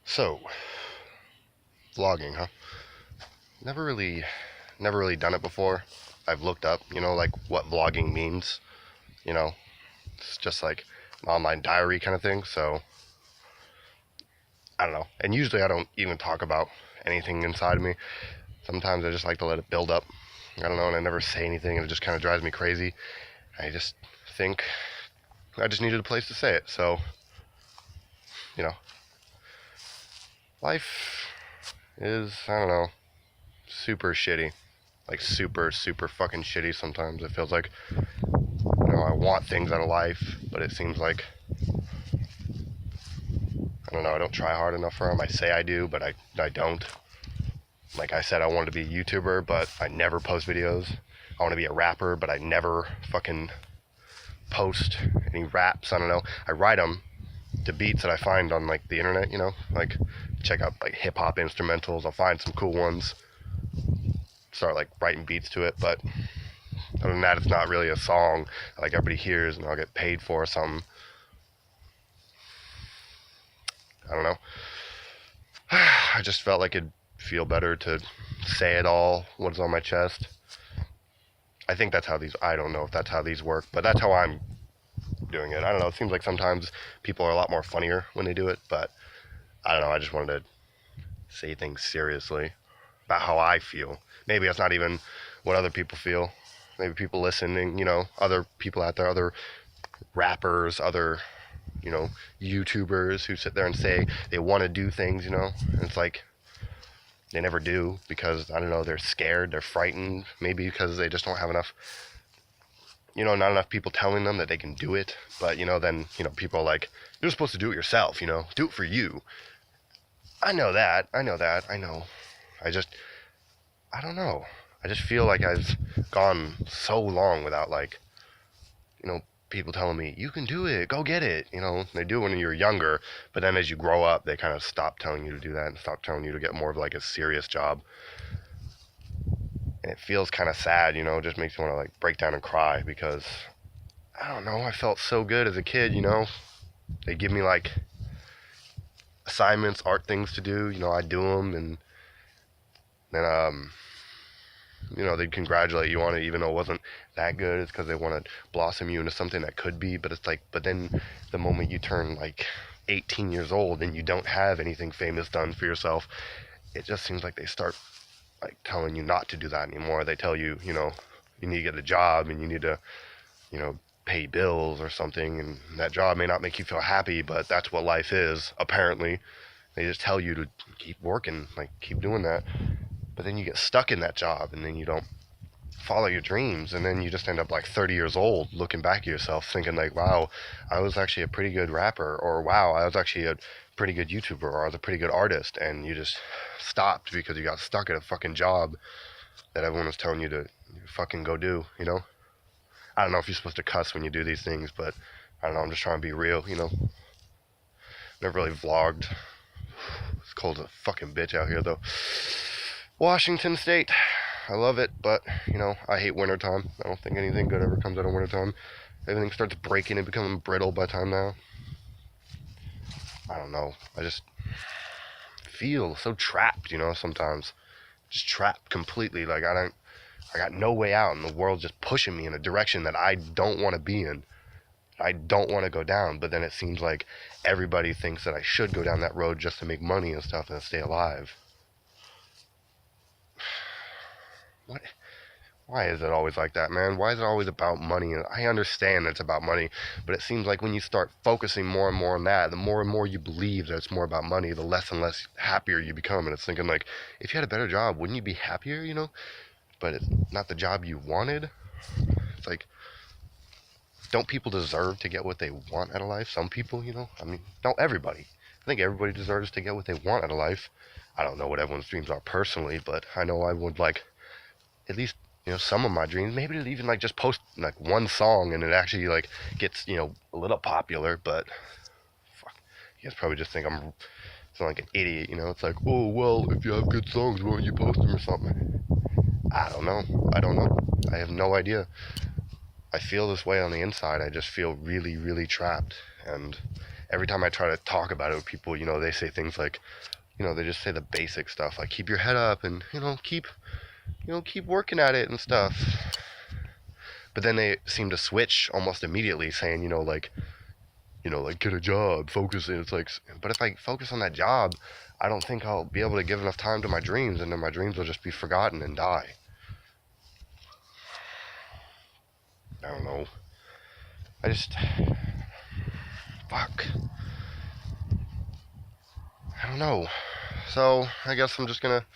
So, vlogging, huh? Never really, never really done it before. I've looked up, like what vlogging means. You know, it's just like an online diary kind of thing. So, I don't know. And usually I don't even talk about anything inside of me. Sometimes I just like to let it build up. I don't know, and I never say anything, and it just kind of drives me crazy. I just think I just needed a place to say it. So, you know, life is, I don't know, super shitty. Like super, super fucking shitty sometimes. It feels like, I want things out of life, but it seems like, I don't know, I don't try hard enough for them. I say I do, but I don't. Like I said, I wanted to be a YouTuber, but I never post videos. I want to be a rapper, but I never fucking post any raps. I don't know. I write them to beats that I find on like the internet, like check out like hip hop instrumentals. I'll find some cool ones, start like writing beats to it. But other than that, it's not really a song like everybody hears and I'll get paid for or something. I don't know. I just felt like it'd feel better to say it all, what's on my chest. I think that's how these, I don't know if that's how these work, but that's how I'm doing it. I don't know. It seems like sometimes people are a lot more funnier when they do it, but I don't know. I just wanted to say things seriously about how I feel. Maybe that's not even what other people feel. Maybe people listening, other people out there, other rappers, other, YouTubers who sit there and say they want to do things, and it's like they never do because, I don't know, they're scared, they're frightened, maybe because they just don't have enough, not enough people telling them that they can do it. But, then, people are like, you're supposed to do it yourself, do it for you. I know that. I know. I don't know. I just feel like I've gone so long without, like, people telling me, you can do it, go get it. They do when you're younger, but then as you grow up, they kind of stop telling you to do that and stop telling you to get more of like a serious job. And it feels kind of sad, it just makes me want to like break down and cry because, I don't know, I felt so good as a kid, They give me like assignments, art things to do, I do them, and then they'd congratulate you on it even though it wasn't that good. It's because they want to blossom you into something that could be. But it's like, but then the moment you turn like 18 years old and you don't have anything famous done for yourself, it just seems like they start like telling you not to do that anymore. They tell you, you need to get a job and you need to, pay bills or something, and that job may not make you feel happy, but that's what life is, apparently. They just tell you to keep working, like keep doing that. But then you get stuck in that job and then you don't follow your dreams, and then you just end up like 30 years old looking back at yourself thinking like, wow, I was actually a pretty good rapper, or wow, I was actually a pretty good YouTuber, or I was a pretty good artist, and you just stopped because you got stuck at a fucking job that everyone was telling you to fucking go do. I don't know if you're supposed to cuss when you do these things, but I don't know, I'm just trying to be real. Never really vlogged. It's cold as a fucking bitch out here though. Washington State, I love it, but, I hate wintertime. I don't think anything good ever comes out of wintertime. Everything starts breaking and becoming brittle by the time now. I don't know. I just feel so trapped, sometimes. Just trapped completely. Like, I got no way out, and the world's just pushing me in a direction that I don't want to be in. I don't want to go down, but then it seems like everybody thinks that I should go down that road just to make money and stuff and stay alive. What? Why is it always like that, man? Why is it always about money? And I understand that it's about money, but it seems like when you start focusing more and more on that, the more and more you believe that it's more about money, the less and less happier you become. And it's thinking like, if you had a better job, wouldn't you be happier, But it's not the job you wanted. It's like, don't people deserve to get what they want out of life? Some people, I mean, not everybody. I think everybody deserves to get what they want out of life. I don't know what everyone's dreams are personally, but I know I would like at least, some of my dreams, maybe to even like just post like one song and it actually like gets, a little popular. But fuck, you guys probably just think I'm sound like an idiot. It's like, oh well, if you have good songs, why don't you post them or something? I don't know. I have no idea. I feel this way on the inside. I just feel really, really trapped, and every time I try to talk about it with people, they say things like, they just say the basic stuff like keep your head up and keep working at it and stuff. But then they seem to switch almost immediately, saying, like get a job, focus. It's like, but if I focus on that job, I don't think I'll be able to give enough time to my dreams, and then my dreams will just be forgotten and die. I don't know. Fuck. I don't know. So I guess I'm just gonna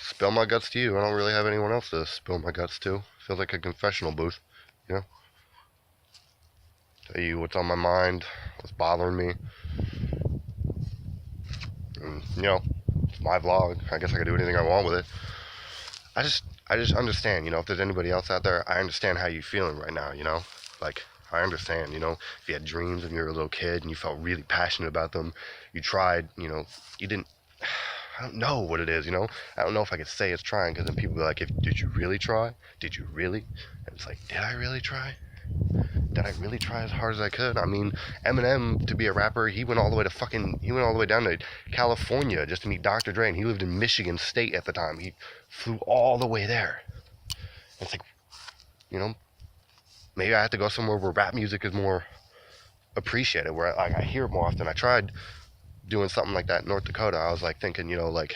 spill my guts to you. I don't really have anyone else to spill my guts to. Feels like a confessional booth, you know? Tell you what's on my mind, what's bothering me. And, it's my vlog. I guess I can do anything I want with it. I just understand, if there's anybody else out there, I understand how you're feeling right now, Like, I understand, if you had dreams when you were a little kid and you felt really passionate about them, you tried, you didn't, I don't know what it is, I don't know if I could say it's trying, because then people be like, did you really try? Did you really? And it's like, did I really try? Did I really try as hard as I could? I mean, Eminem, to be a rapper, he went all the way down to California just to meet Dr. Dre, and he lived in Michigan State at the time. He flew all the way there. It's like, maybe I have to go somewhere where rap music is more appreciated, where I hear it more often. I tried doing something like that in North Dakota. I was like thinking, like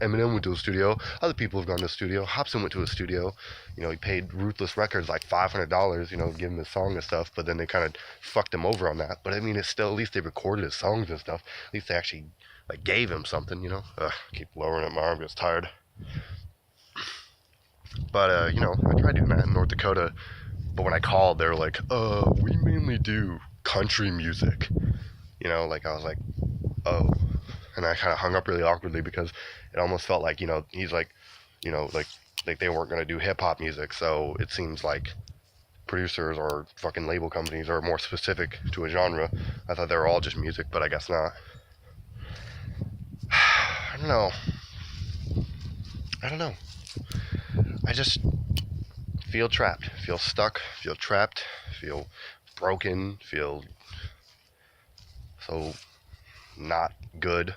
Eminem went to a studio, other people have gone to a studio, Hopsin went to a studio, he paid Ruthless Records like $500, give him his song and stuff, but then they kind of fucked him over on that. But I mean, it's still, at least they recorded his songs and stuff. At least they actually like gave him something, keep lowering it, my arm gets tired. But I tried doing that in North Dakota, but when I called, they were like, we mainly do country music. Like I was like, oh. And I kind of hung up really awkwardly because it almost felt like, he's like, like they weren't going to do hip-hop music. So it seems like producers or fucking label companies are more specific to a genre. I thought they were all just music, but I guess not. I don't know. I just feel trapped, feel stuck, feel trapped, feel broken, feel so not good,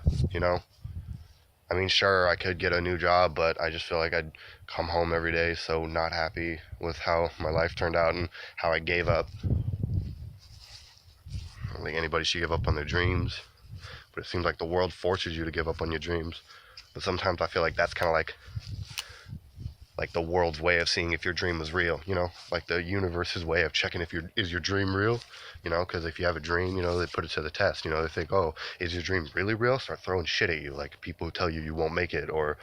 I mean, sure, I could get a new job, but I just feel like I'd come home every day so not happy with how my life turned out and how I gave up. I don't think anybody should give up on their dreams, but it seems like the world forces you to give up on your dreams. But sometimes I feel like that's kind of like the world's way of seeing if your dream is real, like the universe's way of checking if is your dream real, because if you have a dream, they put it to the test, they think, oh, is your dream really real? Start throwing shit at you, like people who tell you won't make it, or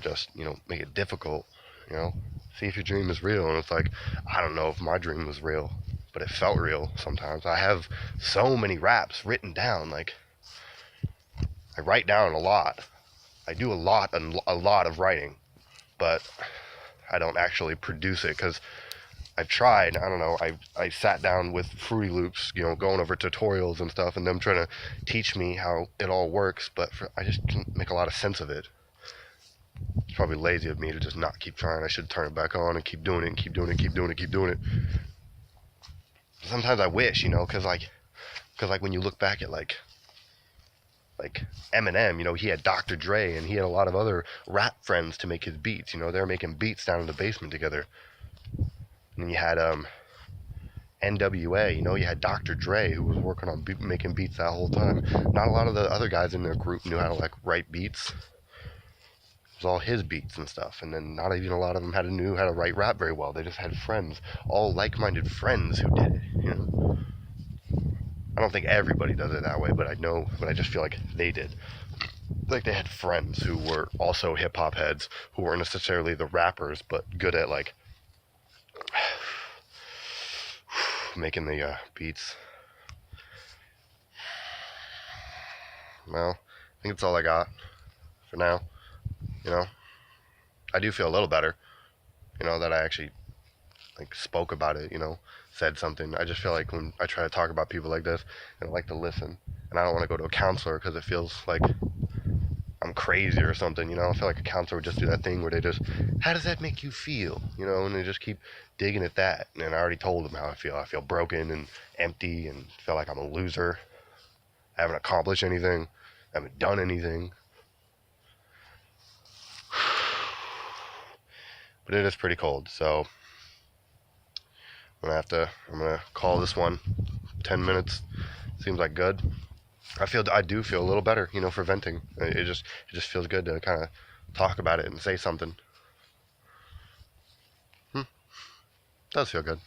just, make it difficult, see if your dream is real. And it's like, I don't know if my dream was real, but it felt real sometimes. I have so many raps written down, like, I write down a lot. I do a lot of writing, but I don't actually produce it because I've tried. I don't know. I sat down with Fruity Loops, going over tutorials and stuff, and them trying to teach me how it all works, but I just can't make a lot of sense of it. It's probably lazy of me to just not keep trying. I should turn it back on and keep doing it and keep doing it. Sometimes I wish, because when you look back at like Eminem, he had Dr. Dre and he had a lot of other rap friends to make his beats. They were making beats down in the basement together. And then you had NWA, you had Dr. Dre who was working on making beats that whole time. Not a lot of the other guys in their group knew how to write beats. It was all his beats and stuff. And then not even a lot of them knew how to write rap very well. They just had friends, all like-minded friends who did it, I don't think everybody does it that way, but I just feel like they did. Like they had friends who were also hip-hop heads, who weren't necessarily the rappers, but good at making the beats. Well, I think that's all I got for now. I do feel a little better, that I actually spoke about it, said something. I just feel like when I try to talk about people like this, and I like to listen, and I don't want to go to a counselor because it feels like I'm I'm crazy or something, you know. I feel like a counselor would just do that thing where they just, how does that make you feel, you know, and they just keep digging at that. And I already told them how I feel. I feel broken and empty and feel like I'm a loser. I haven't accomplished anything. I haven't done anything. But it is pretty cold, so I'm gonna call this one. 10 minutes seems like good. I do feel a little better, you know, for venting. It just feels good to kind of talk about it and say something. Does feel good.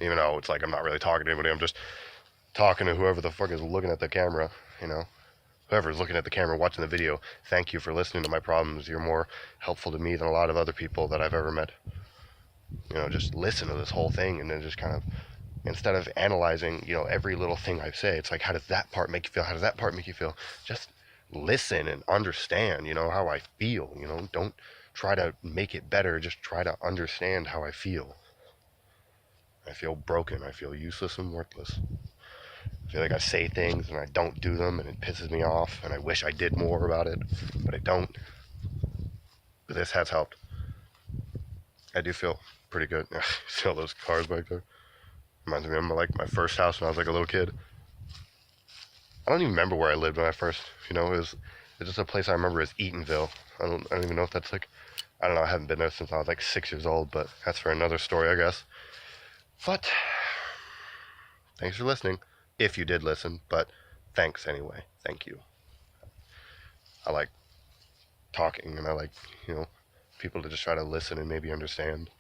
Even though it's like I'm not really talking to anybody, I'm just talking to whoever the fuck is looking at the camera, you know. Whoever's looking at the camera watching the video, thank you for listening to my problems. You're more helpful to me than a lot of other people that I've ever met. You know, just listen to this whole thing and then just kind of, instead of analyzing, you know, every little thing I say, it's like, how does that part make you feel? How does that part make you feel? Just listen and understand, you know, how I feel, you know. Don't try to make it better. Just try to understand how I feel. I feel broken. I feel useless and worthless. I feel like I say things and I don't do them and it pisses me off and I wish I did more about it, but I don't. But this has helped. I do feel pretty good. See all those cars back there? Reminds me of like my first house when I was like a little kid. I don't even remember where I lived when I first, you know, it's just a place I remember as Eatonville. I don't even know if that's like, I don't know, I haven't been there since I was like 6 years old, but that's for another story, I guess. But thanks for listening, if you did listen, but thanks anyway. Thank you. I like talking and I like, you know, people to just try to listen and maybe understand.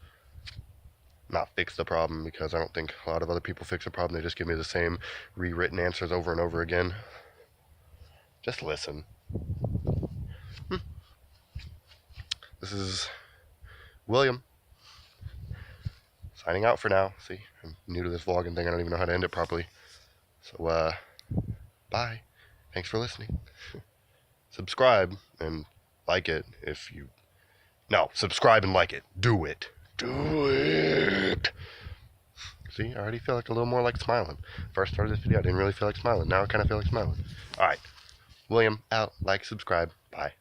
Not fix the problem, because I don't think a lot of other people fix the problem. They just give me the same rewritten answers over and over again. Just listen. This is William signing out for now. See, I'm new to this vlogging thing. I don't even know how to end it properly. So, bye. Thanks for listening. Subscribe and like it if you... No, subscribe and like it. Do it. Do it. See, I already feel like a little more like smiling. First started this video, I didn't really feel like smiling. Now I kind of feel like smiling. Alright. William, out. Like, subscribe. Bye.